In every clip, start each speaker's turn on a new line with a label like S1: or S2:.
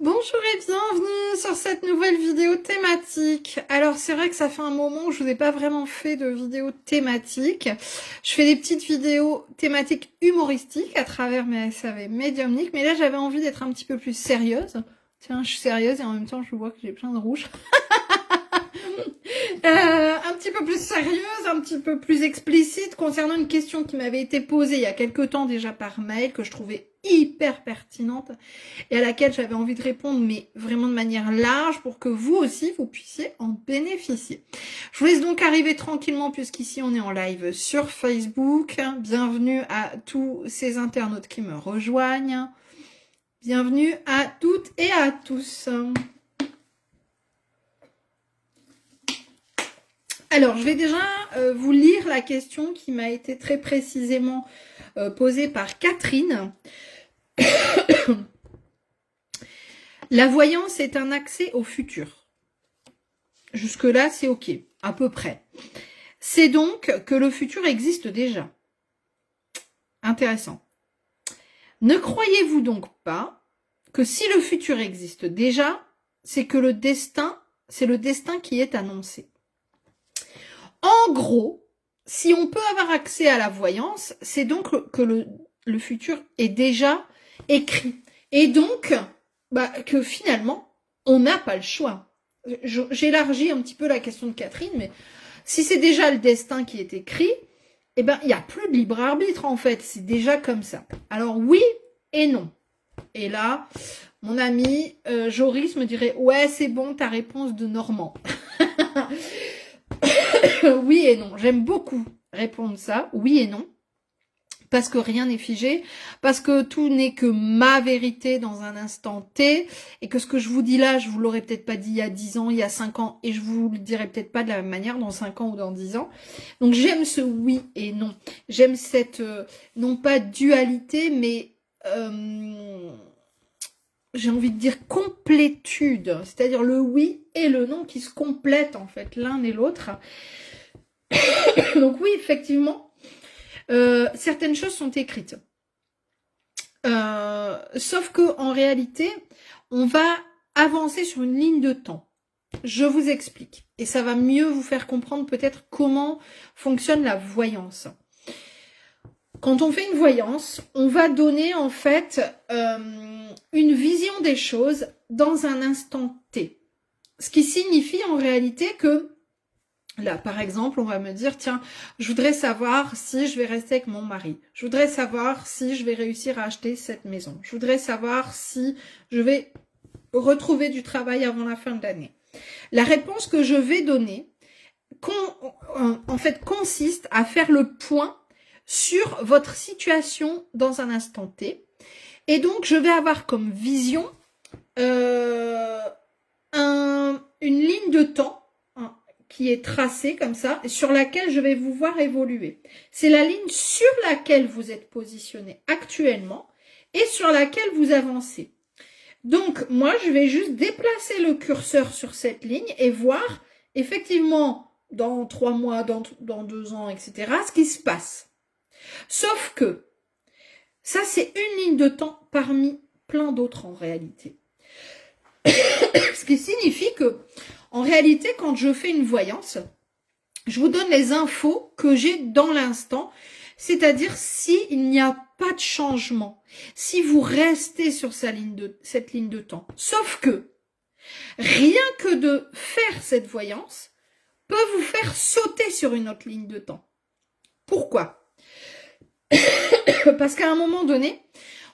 S1: Bonjour et bienvenue sur cette nouvelle vidéo thématique. Alors c'est vrai que ça fait un moment où je vous ai pas vraiment fait de vidéo thématique. Je fais des petites vidéos thématiques humoristiques à travers mes SAV médiumniques, mais là j'avais envie d'être un petit peu plus sérieuse. Tiens, je suis sérieuse et en même temps je vois que j'ai plein de rouge. Un petit peu plus sérieuse, un petit peu plus explicite concernant une question qui m'avait été posée il y a quelque temps déjà par mail, que je trouvais hyper pertinente et à laquelle j'avais envie de répondre, mais vraiment de manière large pour que vous aussi, vous puissiez en bénéficier. Je vous laisse donc arriver tranquillement puisqu'ici on est en live sur Facebook. Bienvenue à tous ces internautes qui me rejoignent. Bienvenue à toutes et à tous. Alors, je vais déjà vous lire la question qui m'a été très précisément posée par Catherine. La voyance est un accès au futur. Jusque-là, c'est OK, à peu près. C'est donc que le futur existe déjà. Intéressant. Ne croyez-vous donc pas que si le futur existe déjà, c'est que c'est le destin qui est annoncé. En gros, si on peut avoir accès à la voyance, c'est donc que le futur est déjà écrit. Et donc, que finalement, on n'a pas le choix. J'élargis un petit peu la question de Catherine, mais si c'est déjà le destin qui est écrit, il n'y a plus de libre arbitre en fait. C'est déjà comme ça. Alors oui et non. Et là, mon ami Joris me dirait « Ouais, c'est bon, ta réponse de Normand. » Oui et non. J'aime beaucoup répondre ça. Oui et non. Parce que rien n'est figé, parce que tout n'est que ma vérité dans un instant T, et que ce que je vous dis là, je vous l'aurais peut-être pas dit il y a 10 ans, il y a 5 ans, et je vous le dirai peut-être pas de la même manière dans 5 ans ou dans 10 ans. Donc j'aime ce oui et non. J'aime cette, non pas dualité, mais j'ai envie de dire complétude, c'est-à-dire le oui et le non qui se complètent en fait l'un et l'autre. Donc oui, effectivement, certaines choses sont écrites. Sauf que en réalité, on va avancer sur une ligne de temps. Je vous explique. Et ça va mieux vous faire comprendre peut-être comment fonctionne la voyance. Quand on fait une voyance, on va donner en fait une vision des choses dans un instant T. Ce qui signifie en réalité que là, par exemple, on va me dire, tiens, je voudrais savoir si je vais rester avec mon mari. Je voudrais savoir si je vais réussir à acheter cette maison. Je voudrais savoir si je vais retrouver du travail avant la fin de l'année. La réponse que je vais donner, en fait, consiste à faire le point sur votre situation dans un instant T. Et donc, je vais avoir comme vision une ligne de temps qui est tracée comme ça, et sur laquelle je vais vous voir évoluer. C'est la ligne sur laquelle vous êtes positionné actuellement et sur laquelle vous avancez. Donc, moi, je vais juste déplacer le curseur sur cette ligne et voir, effectivement, dans 3 mois, dans 2 ans, etc., ce qui se passe. Sauf que, ça, c'est une ligne de temps parmi plein d'autres en réalité. Ce qui signifie que, en réalité, quand je fais une voyance, je vous donne les infos que j'ai dans l'instant, c'est-à-dire s'il n'y a pas de changement, si vous restez sur cette ligne de temps. Sauf que, rien que de faire cette voyance peut vous faire sauter sur une autre ligne de temps. Pourquoi ? Parce qu'à un moment donné,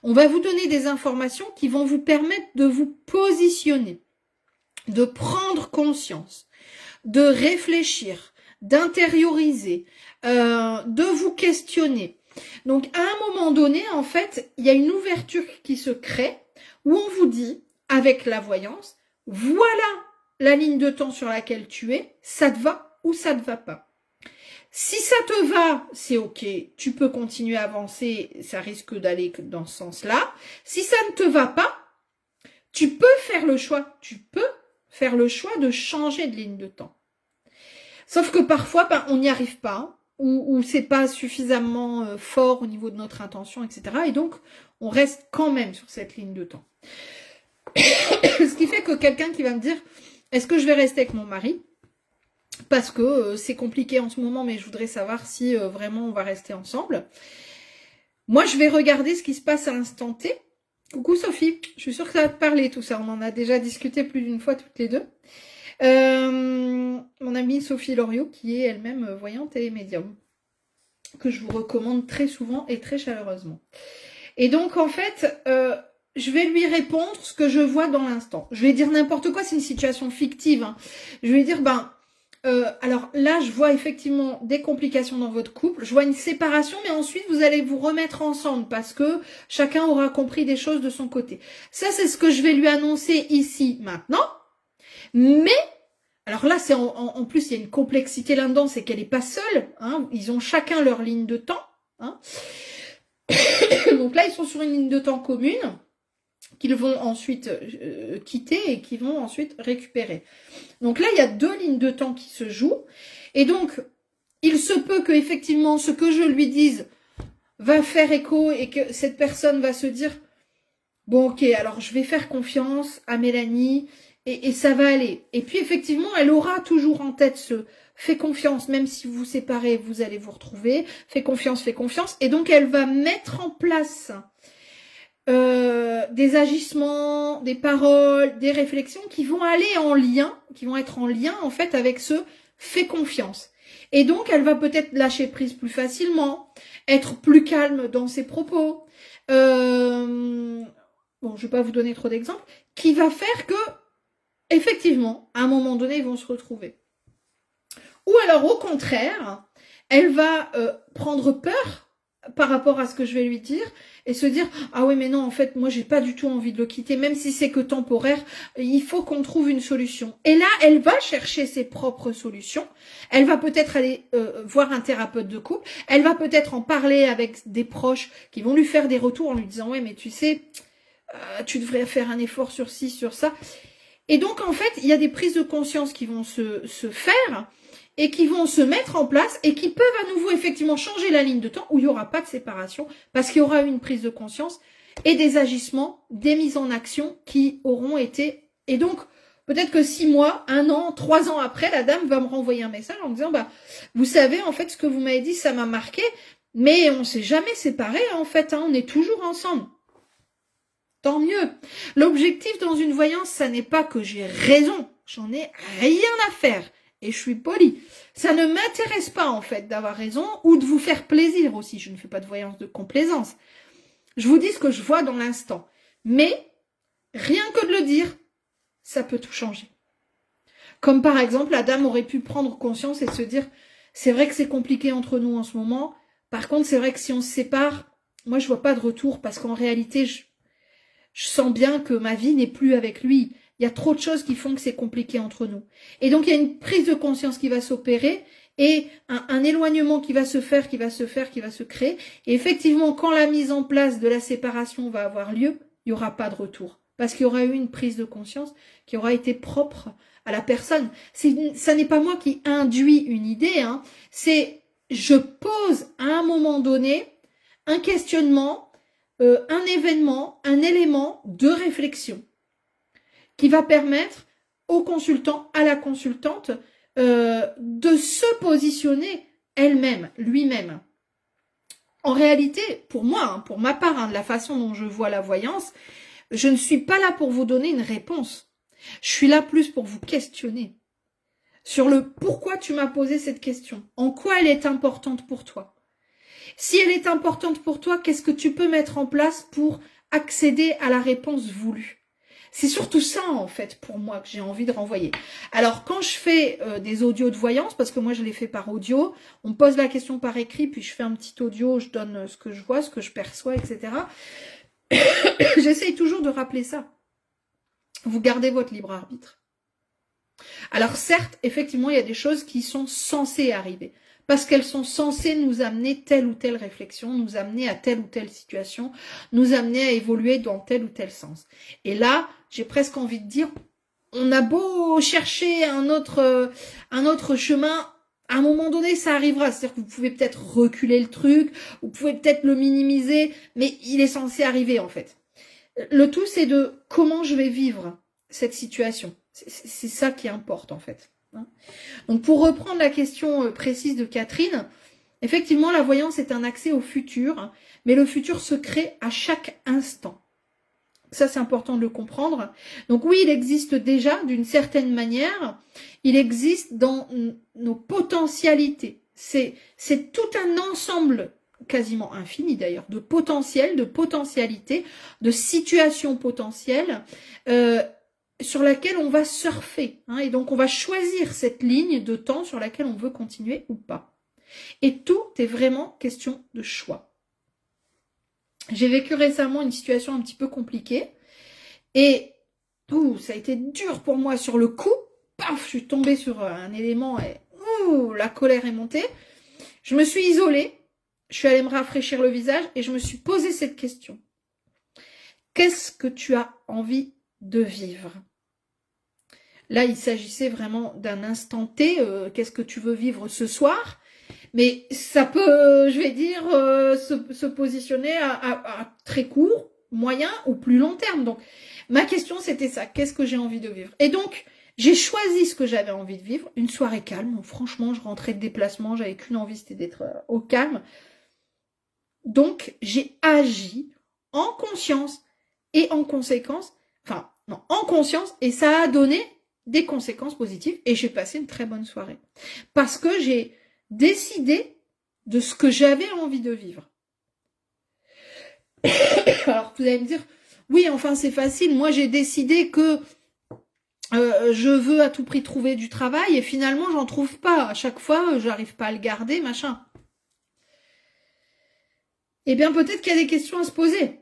S1: on va vous donner des informations qui vont vous permettre de vous positionner, de prendre conscience, de réfléchir, d'intérioriser, de vous questionner. Donc à un moment donné, en fait, il y a une ouverture qui se crée où on vous dit, avec la voyance, voilà la ligne de temps sur laquelle tu es, ça te va ou ça te va pas. Si ça te va, c'est OK, tu peux continuer à avancer, ça risque d'aller dans ce sens-là. Si ça ne te va pas, tu peux faire le choix de changer de ligne de temps. Sauf que parfois, on n'y arrive pas, ou c'est pas suffisamment fort au niveau de notre intention, etc. Et donc, on reste quand même sur cette ligne de temps. Ce qui fait que quelqu'un qui va me dire, est-ce que je vais rester avec mon mari? Parce que c'est compliqué en ce moment, mais je voudrais savoir si vraiment on va rester ensemble. Moi, je vais regarder ce qui se passe à l'instant T. Coucou Sophie, je suis sûre que ça va te parler tout ça. On en a déjà discuté plus d'une fois toutes les deux. Mon amie Sophie Loriot, qui est elle-même voyante et médium, que je vous recommande très souvent et très chaleureusement. Et donc, en fait, je vais lui répondre ce que je vois dans l'instant. Je vais dire n'importe quoi, c'est une situation fictive. Hein. Je vais dire, alors là, je vois effectivement des complications dans votre couple. Je vois une séparation, mais ensuite, vous allez vous remettre ensemble parce que chacun aura compris des choses de son côté. Ça, c'est ce que je vais lui annoncer ici, maintenant. Mais, alors là, c'est en plus, il y a une complexité là-dedans, c'est qu'elle n'est pas seule. Hein. Ils ont chacun leur ligne de temps. Hein. Donc là, ils sont sur une ligne de temps commune qu'ils vont ensuite quitter et qu'ils vont ensuite récupérer. Donc là, il y a deux lignes de temps qui se jouent. Et donc, il se peut que effectivement, ce que je lui dise va faire écho et que cette personne va se dire « Bon, ok, alors je vais faire confiance à Mélanie et ça va aller. » Et puis effectivement, elle aura toujours en tête ce « Fais confiance, même si vous vous séparez, vous allez vous retrouver. Fais confiance, fais confiance. » Et donc, elle va mettre en place des agissements, des paroles, des réflexions qui vont aller en lien, qui vont être en lien en fait avec ce fais confiance. Et donc elle va peut-être lâcher prise plus facilement, être plus calme dans ses propos. Bon, je vais pas vous donner trop d'exemples, qui va faire que effectivement, à un moment donné, ils vont se retrouver. Ou alors au contraire, elle va prendre peur par rapport à ce que je vais lui dire et se dire ah oui mais non en fait moi j'ai pas du tout envie de le quitter même si c'est que temporaire, il faut qu'on trouve une solution. Et là elle va chercher ses propres solutions, elle va peut-être aller voir un thérapeute de couple, elle va peut-être en parler avec des proches qui vont lui faire des retours en lui disant ouais mais tu sais tu devrais faire un effort sur ci sur ça. Et donc en fait il y a des prises de conscience qui vont se faire et qui vont se mettre en place et qui peuvent à nouveau effectivement changer la ligne de temps où il n'y aura pas de séparation parce qu'il y aura eu une prise de conscience et des agissements, des mises en action qui auront été... Et donc, peut-être que 6 mois, 1 an, 3 ans après, la dame va me renvoyer un message en me disant vous savez, en fait, ce que vous m'avez dit, ça m'a marqué, mais on ne s'est jamais séparés, en fait, hein, on est toujours ensemble. Tant mieux. L'objectif dans une voyance, ça n'est pas que j'ai raison, j'en ai rien à faire. Et je suis polie. Ça ne m'intéresse pas, en fait, d'avoir raison ou de vous faire plaisir aussi. Je ne fais pas de voyance de complaisance. Je vous dis ce que je vois dans l'instant. Mais, rien que de le dire, ça peut tout changer. Comme par exemple, la dame aurait pu prendre conscience et se dire « C'est vrai que c'est compliqué entre nous en ce moment. Par contre, c'est vrai que si on se sépare, moi, je vois pas de retour parce qu'en réalité, je sens bien que ma vie n'est plus avec lui. » Il y a trop de choses qui font que c'est compliqué entre nous. Et donc, il y a une prise de conscience qui va s'opérer et un éloignement qui va se faire, qui va se créer. Et effectivement, quand la mise en place de la séparation va avoir lieu, il n'y aura pas de retour. Parce qu'il y aura eu une prise de conscience qui aura été propre à la personne. Ça n'est pas moi qui induis une idée, hein. C'est je pose à un moment donné un questionnement, un événement, un élément de réflexion qui va permettre au consultant, à la consultante, de se positionner elle-même, lui-même. En réalité, pour moi, hein, pour ma part, hein, de la façon dont je vois la voyance, je ne suis pas là pour vous donner une réponse. Je suis là plus pour vous questionner sur le pourquoi tu m'as posé cette question, en quoi elle est importante pour toi. Si elle est importante pour toi, qu'est-ce que tu peux mettre en place pour accéder à la réponse voulue? C'est surtout ça, en fait, pour moi, que j'ai envie de renvoyer. Alors, quand je fais des audios de voyance, parce que moi, je les fais par audio, on me pose la question par écrit, puis je fais un petit audio, je donne ce que je vois, ce que je perçois, etc. J'essaye toujours de rappeler ça. Vous gardez votre libre arbitre. Alors, certes, effectivement, il y a des choses qui sont censées arriver, parce qu'elles sont censées nous amener telle ou telle réflexion, nous amener à telle ou telle situation, nous amener à évoluer dans tel ou tel sens. Et là, j'ai presque envie de dire, on a beau chercher un autre chemin, à un moment donné, ça arrivera. C'est-à-dire que vous pouvez peut-être reculer le truc, vous pouvez peut-être le minimiser, mais il est censé arriver en fait. Le tout, c'est de comment je vais vivre cette situation. C'est ça qui importe, en fait. Donc, pour reprendre la question précise de Catherine, effectivement, la voyance est un accès au futur, mais le futur se crée à chaque instant. Ça, c'est important de le comprendre. Donc oui, il existe déjà d'une certaine manière, il existe dans nos potentialités. C'est tout un ensemble, quasiment infini d'ailleurs, de potentiel, de potentialités, de situations potentielles sur laquelle on va surfer. Hein, et donc on va choisir cette ligne de temps sur laquelle on veut continuer ou pas. Et tout est vraiment question de choix. J'ai vécu récemment une situation un petit peu compliquée et ça a été dur pour moi sur le coup. Paf, je suis tombée sur un élément et la colère est montée. Je me suis isolée, je suis allée me rafraîchir le visage et je me suis posé cette question. Qu'est-ce que tu as envie de vivre ? Là, il s'agissait vraiment d'un instant T. Qu'est-ce que tu veux vivre ce soir ? Mais ça peut, je vais dire, se positionner à très court, moyen ou plus long terme. Donc, ma question, c'était ça. Qu'est-ce que j'ai envie de vivre ? Et donc, j'ai choisi ce que j'avais envie de vivre. Une soirée calme. Donc, franchement, je rentrais de déplacement. J'avais qu'une envie, c'était d'être au calme. Donc, j'ai agi en conscience et en conséquence. Enfin, non, en conscience. Et ça a donné des conséquences positives. Et j'ai passé une très bonne soirée. Parce que j'ai décider de ce que j'avais envie de vivre. Alors, vous allez me dire, oui, enfin, c'est facile. Moi, j'ai décidé que je veux à tout prix trouver du travail et finalement, j'en trouve pas. À chaque fois, j'arrive pas à le garder, machin. Eh bien, peut-être qu'il y a des questions à se poser.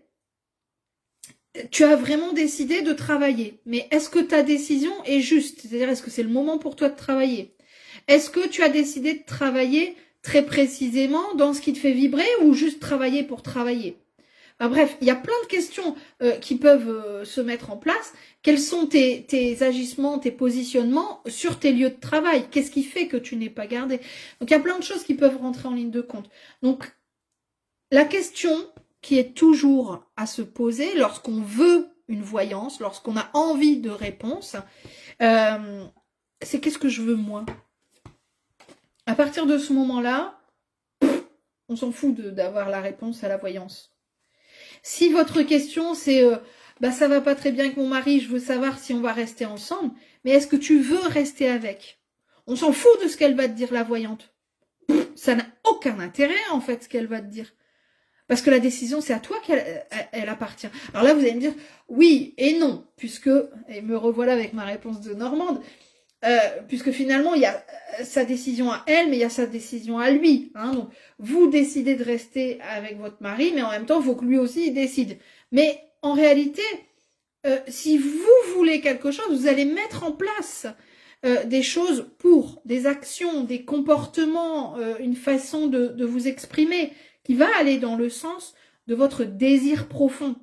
S1: Tu as vraiment décidé de travailler, mais est-ce que ta décision est juste ? C'est-à-dire, est-ce que c'est le moment pour toi de travailler ? Est-ce que tu as décidé de travailler très précisément dans ce qui te fait vibrer ou juste travailler pour travailler ? Enfin, bref, il y a plein de questions qui peuvent se mettre en place. Quels sont tes agissements, tes positionnements sur tes lieux de travail ? Qu'est-ce qui fait que tu n'es pas gardé ? Donc, il y a plein de choses qui peuvent rentrer en ligne de compte. Donc, la question qui est toujours à se poser lorsqu'on veut une voyance, lorsqu'on a envie de réponse, c'est qu'est-ce que je veux moi ? À partir de ce moment-là, on s'en fout d'avoir la réponse à la voyance. Si votre question c'est ça va pas très bien avec mon mari, je veux savoir si on va rester ensemble, mais est-ce que tu veux rester avec ? On s'en fout de ce qu'elle va te dire la voyante. Ça n'a aucun intérêt en fait ce qu'elle va te dire. Parce que la décision, c'est à toi qu'elle appartient. Alors là, vous allez me dire, oui et non, puisque, et me revoilà avec ma réponse de Normande, puisque finalement, il y a sa décision à elle, mais il y a sa décision à lui. Hein, donc, vous décidez de rester avec votre mari, mais en même temps, il faut que lui aussi il décide. Mais en réalité, si vous voulez quelque chose, vous allez mettre en place des choses pour, des actions, des comportements, une façon de vous exprimer qui va aller dans le sens de votre désir profond.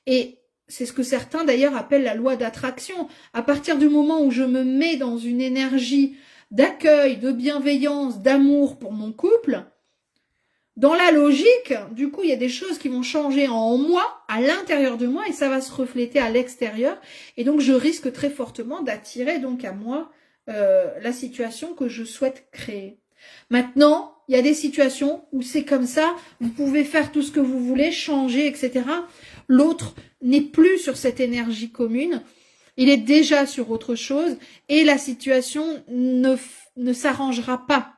S1: Et c'est ce que certains d'ailleurs appellent la loi d'attraction. À partir du moment où je me mets dans une énergie d'accueil, de bienveillance, d'amour pour mon couple, dans la logique, du coup, il y a des choses qui vont changer en moi, à l'intérieur de moi, et ça va se refléter à l'extérieur. Et donc, je risque très fortement d'attirer donc à moi la situation que je souhaite créer. Maintenant, il y a des situations où c'est comme ça, vous pouvez faire tout ce que vous voulez, changer, etc. L'autre n'est plus sur cette énergie commune, il est déjà sur autre chose et la situation ne s'arrangera pas.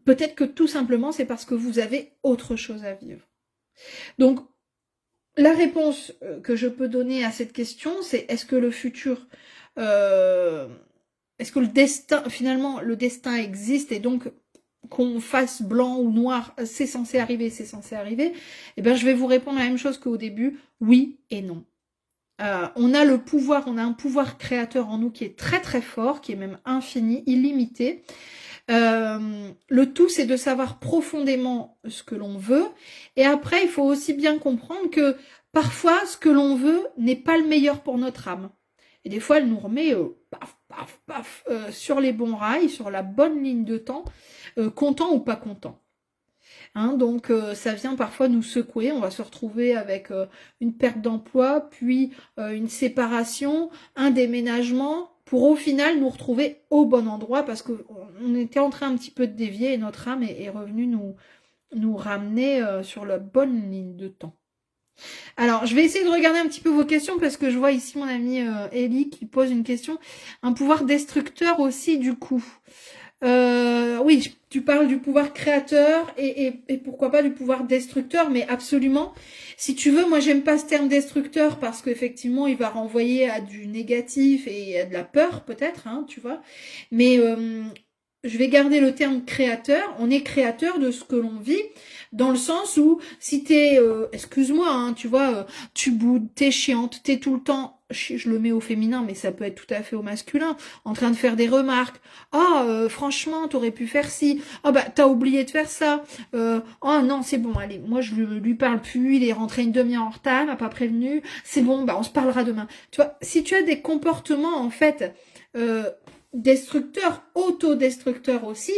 S1: Peut-être que tout simplement c'est parce que vous avez autre chose à vivre. Donc, la réponse que je peux donner à cette question, c'est est-ce que le futur... est-ce que le destin, finalement, le destin existe et donc qu'on fasse blanc ou noir, c'est censé arriver, c'est censé arriver ? Eh bien, je vais vous répondre la même chose qu'au début, oui et non. On a le pouvoir, on a un pouvoir créateur en nous qui est très très fort, qui est même infini, illimité. Le tout, c'est de savoir profondément ce que l'on veut. Et après, il faut aussi bien comprendre que parfois, ce que l'on veut n'est pas le meilleur pour notre âme. Et des fois, elle nous remet paf, paf, paf, sur les bons rails, sur la bonne ligne de temps, content ou pas content. Hein, donc ça vient parfois nous secouer, on va se retrouver avec une perte d'emploi, puis une séparation, un déménagement, pour au final nous retrouver au bon endroit parce qu'on était en train un petit peu de dévier et notre âme est revenue nous ramener sur la bonne ligne de temps. Alors, je vais essayer de regarder un petit peu vos questions parce que je vois ici mon amie Ellie qui pose une question. Un pouvoir destructeur aussi du coup. Oui, tu parles du pouvoir créateur et pourquoi pas du pouvoir destructeur, mais absolument. Si tu veux, moi j'aime pas ce terme destructeur parce qu'effectivement il va renvoyer à du négatif et à de la peur peut-être, hein, tu vois. Mais je vais garder le terme créateur. On est créateur de ce que l'on vit, dans le sens où si t'es, excuse-moi, hein, tu vois, tu boudes, t'es chiante, t'es tout le temps, je le mets au féminin, mais ça peut être tout à fait au masculin, en train de faire des remarques. Ah, franchement, t'aurais pu faire ci. Ah bah, t'as oublié de faire ça. Oh non, c'est bon, allez, moi je lui parle plus, il est rentré une demi-heure en retard, m'a pas prévenu. C'est bon, bah on se parlera demain. Tu vois, si tu as des comportements, en fait, destructeurs, autodestructeurs aussi,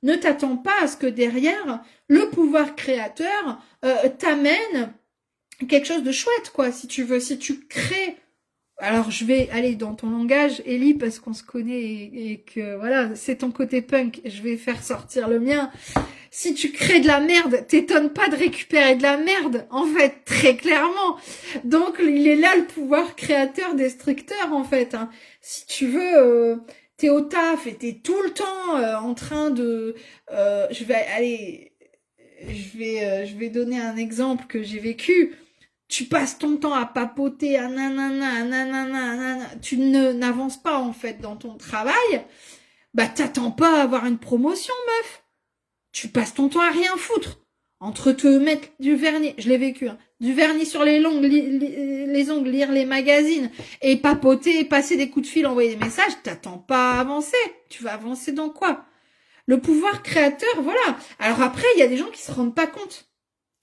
S1: ne t'attends pas à ce que derrière, le pouvoir créateur t'amène quelque chose de chouette, quoi, si tu veux. Si tu crées... Alors, je vais aller dans ton langage, Ellie, parce qu'on se connaît et que, voilà, c'est ton côté punk. Je vais faire sortir le mien. Si tu crées de la merde, t'étonnes pas de récupérer de la merde, en fait, très clairement. Donc, il est là le pouvoir créateur destructeur, en fait. Hein. Si tu veux... t'es au taf et t'es tout le temps en train de... je vais donner un exemple que j'ai vécu. Tu passes ton temps à papoter, à nanana, à nanana, à nanana. Tu n'avances pas en fait dans ton travail. Bah t'attends pas à avoir une promotion, meuf. Tu passes ton temps à rien foutre. Entre te mettre du vernis, je l'ai vécu, hein, du vernis sur les ongles, les ongles, lire les magazines et papoter, passer des coups de fil, envoyer des messages, t'attends pas à avancer. Tu vas avancer dans quoi? Le pouvoir créateur, voilà. Alors après, il y a des gens qui se rendent pas compte.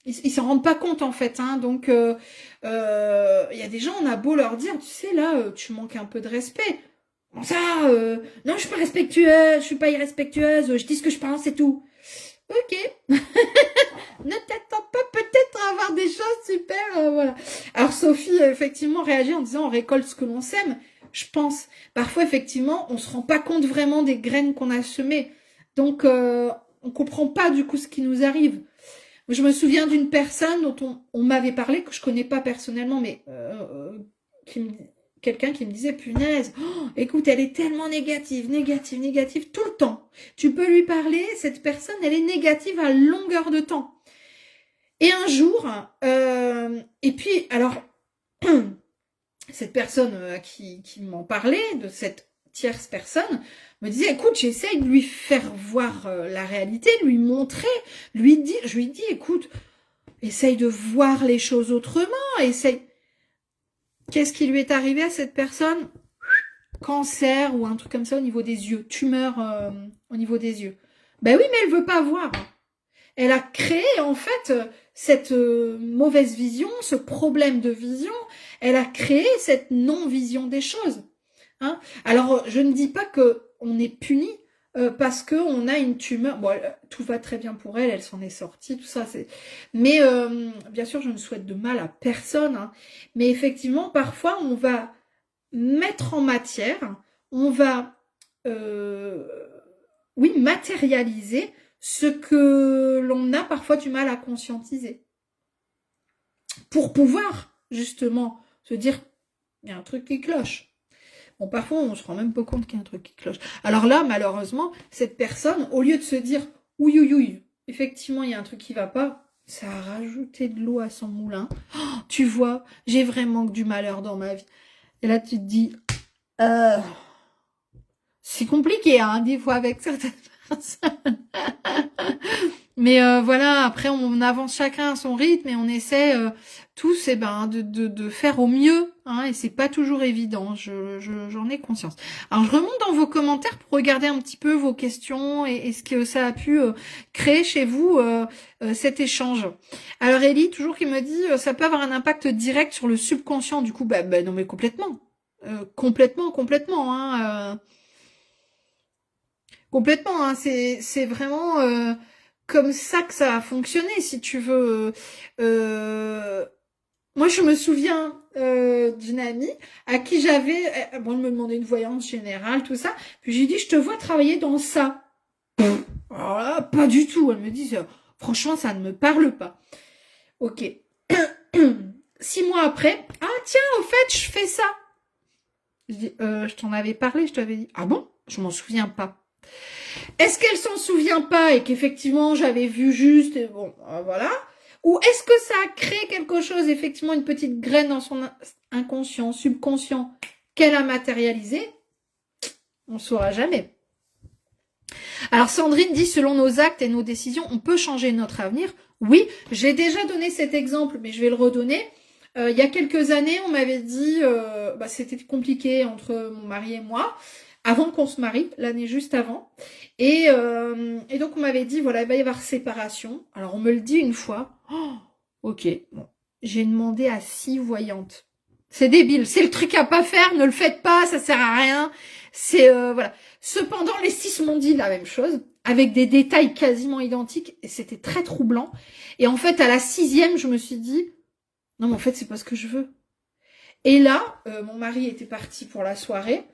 S1: Ils s'en rendent pas compte en fait, hein. Donc il y a des gens, on a beau leur dire, tu sais là, tu manques un peu de respect. Bon ça, non, je suis pas respectueuse, je suis pas irrespectueuse, je dis ce que je pense, c'est tout. Ok. Ne t'attends pas peut-être à avoir des choses super, voilà. Alors Sophie, effectivement, réagit en disant on récolte ce que l'on sème. Je pense. Parfois, effectivement, on se rend pas compte vraiment des graines qu'on a semées. Donc, on comprend pas du coup ce qui nous arrive. Je me souviens d'une personne dont on m'avait parlé, que je connais pas personnellement, mais quelqu'un qui me disait, punaise, oh, écoute, elle est tellement négative tout le temps. Tu peux lui parler, cette personne, elle est négative à longueur de temps. Et un jour, et puis, alors, cette personne qui m'en parlait, de cette tierce personne, me disait, écoute, j'essaye de lui faire voir la réalité, de lui montrer, je lui dis, écoute, essaye de voir les choses autrement, essaye. Qu'est-ce qui lui est arrivé à cette personne? Cancer ou un truc comme ça au niveau des yeux, tumeur au niveau des yeux. Ben oui, mais elle veut pas voir. Elle a créé en fait cette mauvaise vision, ce problème de vision. Elle a créé cette non-vision des choses. Hein, alors, je ne dis pas que on est puni parce que on a une tumeur. Bon, tout va très bien pour elle, elle s'en est sortie, tout ça. Mais bien sûr, je ne souhaite de mal à personne. Hein, mais effectivement, parfois, on va mettre en matière, on va, oui, matérialiser ce que l'on a parfois du mal à conscientiser. Pour pouvoir, justement, se dire, il y a un truc qui cloche. Bon, parfois, on se rend même pas compte qu'il y a un truc qui cloche. Alors là, malheureusement, cette personne, au lieu de se dire, ouïe, ouïe, ouïe, effectivement, il y a un truc qui va pas, ça a rajouté de l'eau à son moulin. Oh, tu vois, j'ai vraiment que du malheur dans ma vie. Et là, tu te dis, c'est compliqué, hein, des fois, avec certaines personnes. Mais voilà, après, on avance chacun à son rythme et on essaie tous de faire au mieux, hein, et c'est pas toujours évident, j'en ai conscience. Alors, je remonte dans vos commentaires pour regarder un petit peu vos questions et ce que ça a pu créer chez vous, cet échange. Alors, Ellie, toujours qui me dit, ça peut avoir un impact direct sur le subconscient, du coup, bah non, mais complètement. Complètement, hein. Complètement, hein, c'est vraiment comme ça que ça a fonctionné, si tu veux. Moi, je me souviens d'une amie à qui bon, elle me demandait une voyance générale, tout ça. Puis j'ai dit, je te vois travailler dans ça. Alors là, pas du tout. Elle me dit, franchement, ça ne me parle pas. Ok. 6 mois après, ah tiens, au fait, je fais ça. Je dis, je t'en avais parlé, je t'avais dit. Ah bon? Je m'en souviens pas. Est-ce qu'elle s'en souvient pas et qu'effectivement j'avais vu juste, et bon, voilà. Ou est-ce que ça a créé quelque chose, effectivement, une petite graine dans son inconscient, subconscient, qu'elle a matérialisé? On ne saura jamais. Alors Sandrine dit, selon nos actes et nos décisions, on peut changer notre avenir. Oui, j'ai déjà donné cet exemple, mais je vais le redonner. Il y a quelques années, on m'avait dit, c'était compliqué entre mon mari et moi, avant qu'on se marie, l'année juste avant. Et donc on m'avait dit, voilà, il va y avoir séparation. Alors on me le dit une fois. Oh, ok, bon. J'ai demandé à 6 voyantes. C'est débile, c'est le truc à pas faire, ne le faites pas, ça sert à rien. C'est voilà. Cependant, les 6 m'ont dit la même chose, avec des détails quasiment identiques, et c'était très troublant. Et en fait, à la 6e, je me suis dit, non mais en fait, c'est pas ce que je veux. Et là, mon mari était parti pour la soirée.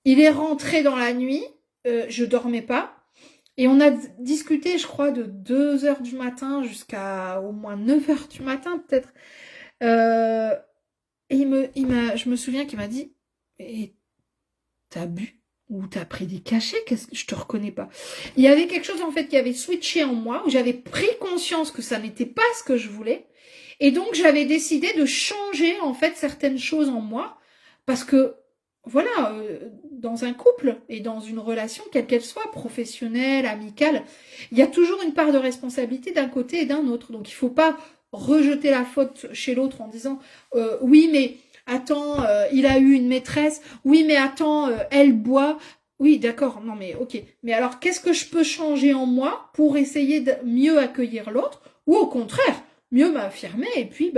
S1: Il est rentré dans la nuit, je dormais pas. Et on a discuté, je crois, de 2h du matin jusqu'à au moins 9h du matin, peut-être. Et je me souviens qu'il m'a dit, et t'as bu ou t'as pris des cachets? Qu'est-ce que je te reconnais pas? Il y avait quelque chose en fait qui avait switché en moi, où j'avais pris conscience que ça n'était pas ce que je voulais, et donc j'avais décidé de changer en fait certaines choses en moi, parce que voilà, dans un couple et dans une relation, quelle qu'elle soit, professionnelle, amicale, il y a toujours une part de responsabilité d'un côté et d'un autre. Donc il faut pas rejeter la faute chez l'autre en disant oui mais attends, il a eu une maîtresse, oui mais attends, elle boit, oui d'accord, non mais ok, mais alors qu'est-ce que je peux changer en moi pour essayer de mieux accueillir l'autre, ou au contraire mieux m'affirmer et puis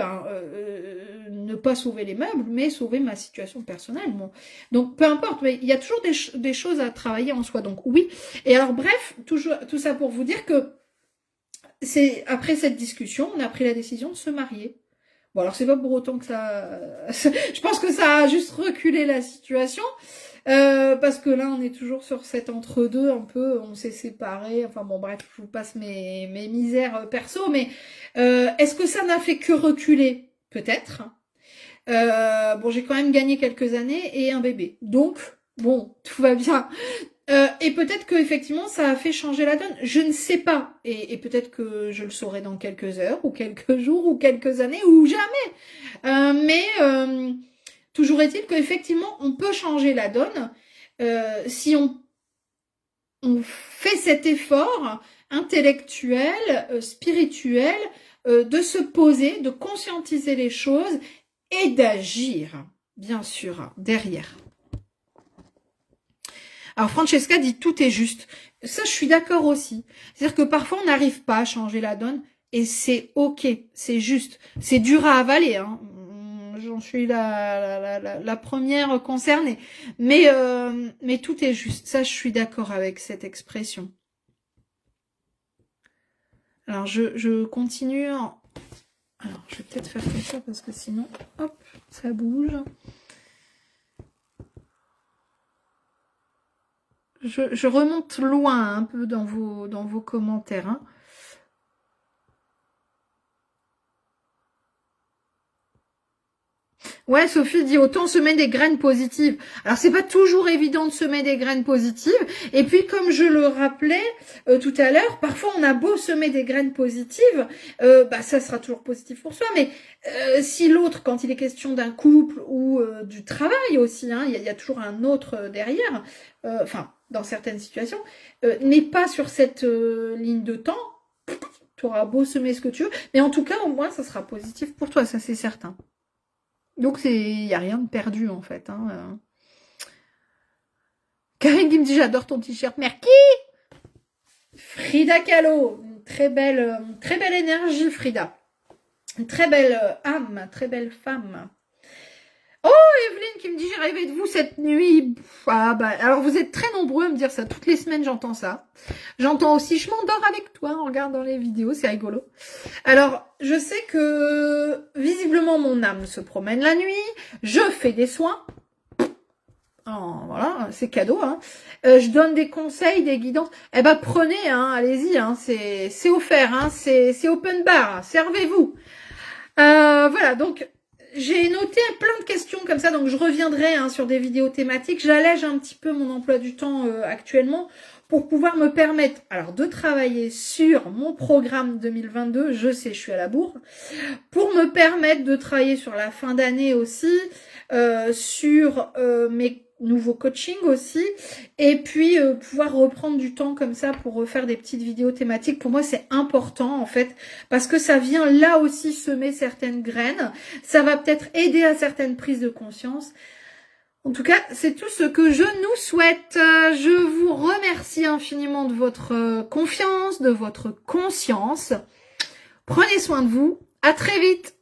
S1: ne pas sauver les meubles mais sauver ma situation personnelle. Bon. Donc peu importe, mais il y a toujours des choses à travailler en soi, donc oui. Et alors bref, tout ça pour vous dire que c'est après cette discussion, on a pris la décision de se marier. Bon alors c'est pas pour autant que ça... je pense que ça a juste reculé la situation. Parce que là, on est toujours sur cet entre-deux, un peu, on s'est séparés, enfin bon bref, je vous passe mes misères perso, mais est-ce que ça n'a fait que reculer? Peut-être. Bon, j'ai quand même gagné quelques années et un bébé, donc bon, tout va bien. Et peut-être que effectivement ça a fait changer la donne, je ne sais pas, et peut-être que je le saurai dans quelques heures, ou quelques jours, ou quelques années, ou jamais. Mais toujours est-il qu'effectivement, on peut changer la donne si on fait cet effort intellectuel, spirituel, de se poser, de conscientiser les choses et d'agir, bien sûr, derrière. Alors Francesca dit tout est juste. Ça, je suis d'accord aussi. C'est-à-dire que parfois, on n'arrive pas à changer la donne et c'est ok, c'est juste. C'est dur à avaler, hein. J'en suis la première concernée. Mais tout est juste. Ça, je suis d'accord avec cette expression. Alors, je continue. Alors, je vais peut-être faire comme ça parce que sinon, hop, ça bouge. Je remonte loin un peu dans vos commentaires. Hein. Ouais, Sophie dit autant semer des graines positives. Alors c'est pas toujours évident de semer des graines positives. Et puis comme je le rappelais tout à l'heure, parfois on a beau semer des graines positives, ça sera toujours positif pour soi. Mais si l'autre, quand il est question d'un couple ou du travail aussi, hein, il y a toujours un autre derrière. Dans certaines situations, n'est pas sur cette ligne de temps. Tu auras beau semer ce que tu veux, mais en tout cas au moins ça sera positif pour toi, ça c'est certain. Donc, il n'y a rien de perdu, en fait. Hein. Karine qui me dit, j'adore ton t-shirt. Merci. Frida Kahlo. Très belle énergie, Frida. Une très belle âme, très belle femme. Oh, Evelyne qui me dit, j'ai rêvé de vous cette nuit. Alors, vous êtes très nombreux à me dire ça. Toutes les semaines, j'entends ça. J'entends aussi, je m'endors avec toi en regardant les vidéos, c'est rigolo. Alors, je sais que visiblement mon âme se promène la nuit, je fais des soins. Oh, voilà, c'est cadeau. Hein. Je donne des conseils, des guidances. Eh ben prenez, hein, allez-y, hein, c'est offert, hein, c'est open bar, servez-vous. Voilà, donc j'ai noté plein de questions comme ça, donc je reviendrai hein, sur des vidéos thématiques. J'allège un petit peu mon emploi du temps actuellement pour pouvoir me permettre alors de travailler sur mon programme 2022. Je sais, je suis à la bourre. Pour me permettre de travailler sur la fin d'année aussi, sur mes nouveaux coachings aussi, et puis pouvoir reprendre du temps comme ça pour refaire des petites vidéos thématiques. Pour moi, c'est important en fait, parce que ça vient là aussi semer certaines graines. Ça va peut-être aider à certaines prises de conscience. En tout cas, c'est tout ce que je nous souhaite. Je vous remercie infiniment de votre confiance, de votre conscience. Prenez soin de vous. À très vite.